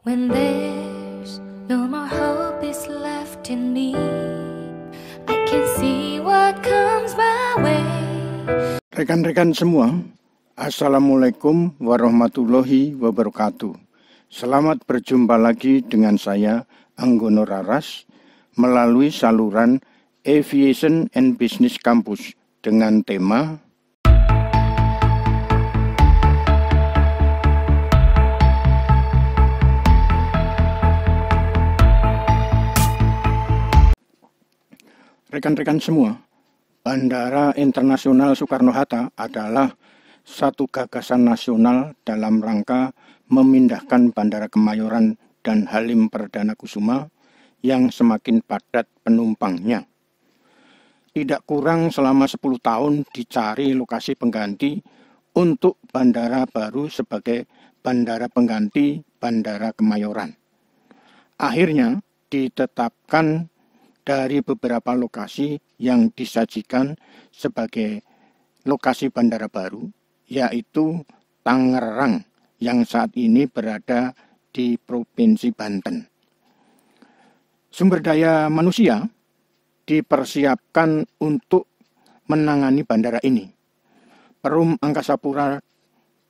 When there's no more hope is left in me, I can see what comes my way. Rekan-rekan semua, Assalamualaikum warahmatullahi wabarakatuh. Selamat berjumpa lagi dengan saya, Anggono Raras, melalui saluran Aviation and Business Campus dengan tema rekan-rekan semua. Bandara Internasional Soekarno-Hatta adalah satu gagasan nasional dalam rangka memindahkan Bandara Kemayoran dan Halim Perdana Kusuma yang semakin padat penumpangnya. Tidak kurang selama 10 tahun dicari lokasi pengganti untuk bandara baru sebagai bandara pengganti Bandara Kemayoran. Akhirnya ditetapkan dari beberapa lokasi yang disajikan sebagai lokasi bandara baru, yaitu Tangerang yang saat ini berada di Provinsi Banten. Sumber daya manusia dipersiapkan untuk menangani bandara ini. Perum Angkasa Pura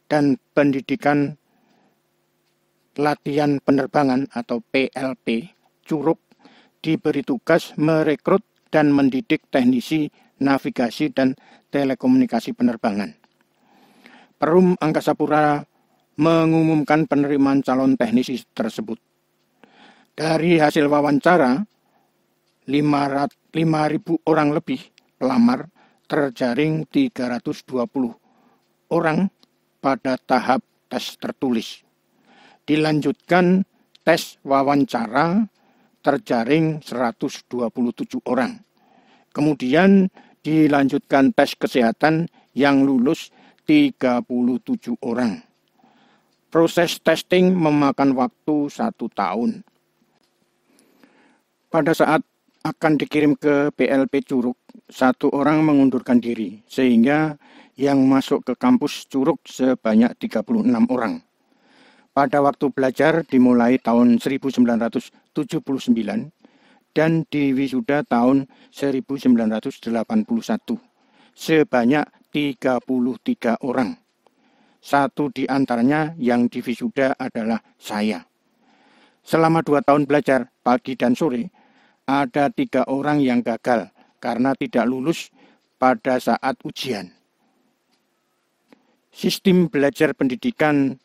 dan Pendidikan Latihan Penerbangan atau PLP Curug diberi tugas merekrut dan mendidik teknisi navigasi dan telekomunikasi penerbangan. Perum Angkasa Pura mengumumkan penerimaan calon teknisi tersebut. Dari hasil wawancara, 5.000 orang lebih pelamar terjaring 320 orang pada tahap tes tertulis. Dilanjutkan tes wawancara terjaring 127 orang. Kemudian dilanjutkan tes kesehatan yang lulus 37 orang. Proses testing memakan waktu 1 tahun. Pada saat akan dikirim ke PLP Curug, 1 orang mengundurkan diri, sehingga yang masuk ke kampus Curug sebanyak 36 orang. Pada waktu belajar dimulai tahun 1979 dan diwisuda tahun 1981, sebanyak 33 orang. 1 di antaranya yang diwisuda adalah saya. Selama 2 tahun belajar pagi dan sore, ada 3 orang yang gagal karena tidak lulus pada saat ujian. Sistem belajar pendidikan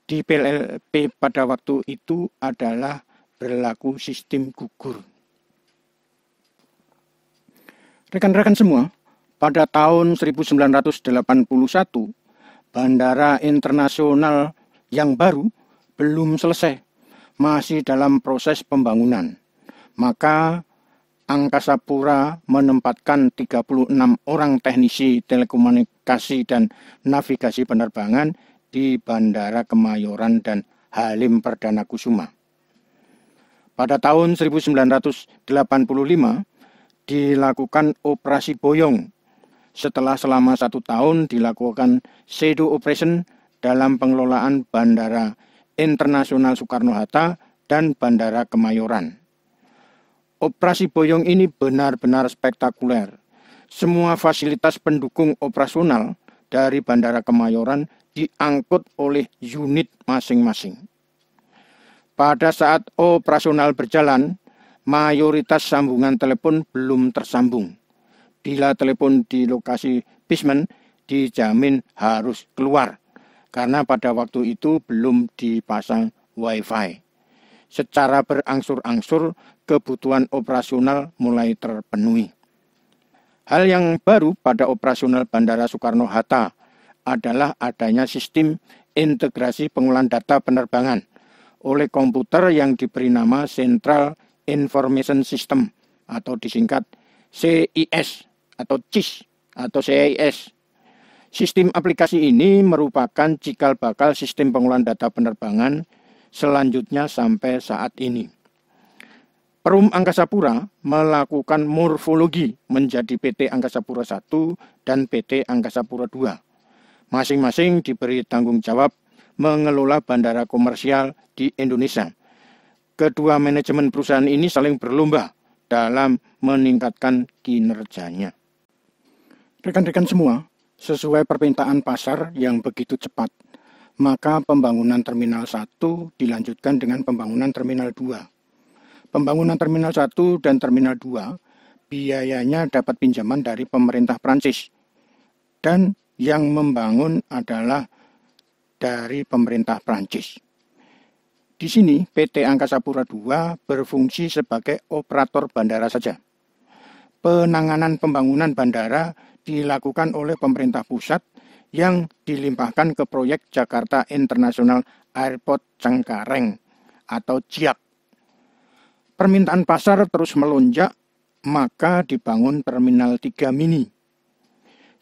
di PLP pada waktu itu adalah berlaku sistem gugur. Rekan-rekan semua, pada tahun 1981, Bandara Internasional yang baru belum selesai, masih dalam proses pembangunan. Maka Angkasa Pura menempatkan 36 orang teknisi telekomunikasi dan navigasi penerbangan di Bandara Kemayoran dan Halim Perdana Kusuma. Pada tahun 1985 dilakukan operasi boyong. Setelah selama 1 tahun dilakukan shadow operation dalam pengelolaan Bandara Internasional Soekarno-Hatta dan Bandara Kemayoran. Operasi boyong ini benar-benar spektakuler. Semua fasilitas pendukung operasional dari Bandara Kemayoran diangkut oleh unit masing-masing. Pada saat operasional berjalan, mayoritas sambungan telepon belum tersambung. Bila telepon di lokasi basement, dijamin harus keluar, karena pada waktu itu belum dipasang wifi. Secara berangsur-angsur, kebutuhan operasional mulai terpenuhi. Hal yang baru pada operasional Bandara Soekarno-Hatta adalah adanya sistem integrasi pengolahan data penerbangan oleh komputer yang diberi nama Central Information System atau disingkat CIS atau CIS atau CIS. Sistem aplikasi ini merupakan cikal bakal sistem pengolahan data penerbangan selanjutnya sampai saat ini. Perum Angkasa Pura melakukan morfologi menjadi PT Angkasa Pura I dan PT Angkasa Pura II. Masing-masing diberi tanggung jawab mengelola bandara komersial di Indonesia. Kedua manajemen perusahaan ini saling berlomba dalam meningkatkan kinerjanya. Rekan-rekan semua, sesuai permintaan pasar yang begitu cepat, maka pembangunan Terminal 1 dilanjutkan dengan pembangunan Terminal 2. Pembangunan Terminal 1 dan Terminal 2 biayanya dapat pinjaman dari pemerintah Prancis, dan yang membangun adalah dari pemerintah Prancis. Di sini PT Angkasa Pura II berfungsi sebagai operator bandara saja. Penanganan pembangunan bandara dilakukan oleh pemerintah pusat yang dilimpahkan ke proyek Jakarta International Airport Cengkareng atau JIAC. Permintaan pasar terus melonjak, maka dibangun Terminal 3 Mini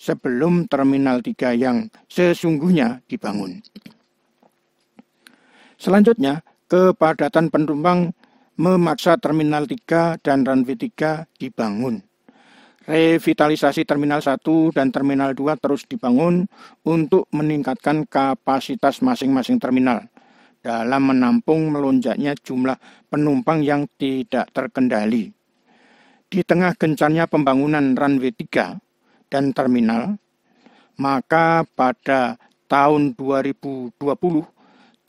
sebelum Terminal 3 yang sesungguhnya dibangun. Selanjutnya, kepadatan penumpang memaksa Terminal 3 dan Runway 3 dibangun. Revitalisasi Terminal 1 dan Terminal 2 terus dibangun untuk meningkatkan kapasitas masing-masing terminal dalam menampung melonjaknya jumlah penumpang yang tidak terkendali. Di tengah gencarnya pembangunan Runway 3 dan terminal, maka pada tahun 2020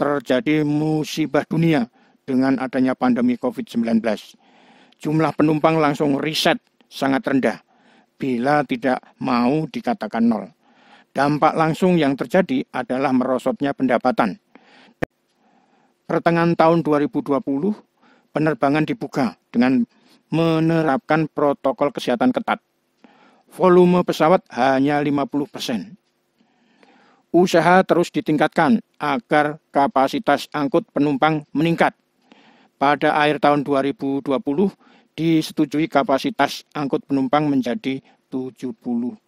terjadi musibah dunia dengan adanya pandemi COVID-19. Jumlah penumpang langsung riset sangat rendah, bila tidak mau dikatakan nol. Dampak langsung yang terjadi adalah merosotnya pendapatan. Pertengahan tahun 2020, penerbangan dibuka dengan menerapkan protokol kesehatan ketat. Volume pesawat hanya 50%. Usaha terus ditingkatkan agar kapasitas angkut penumpang meningkat. Pada akhir tahun 2020, disetujui kapasitas angkut penumpang menjadi 70%.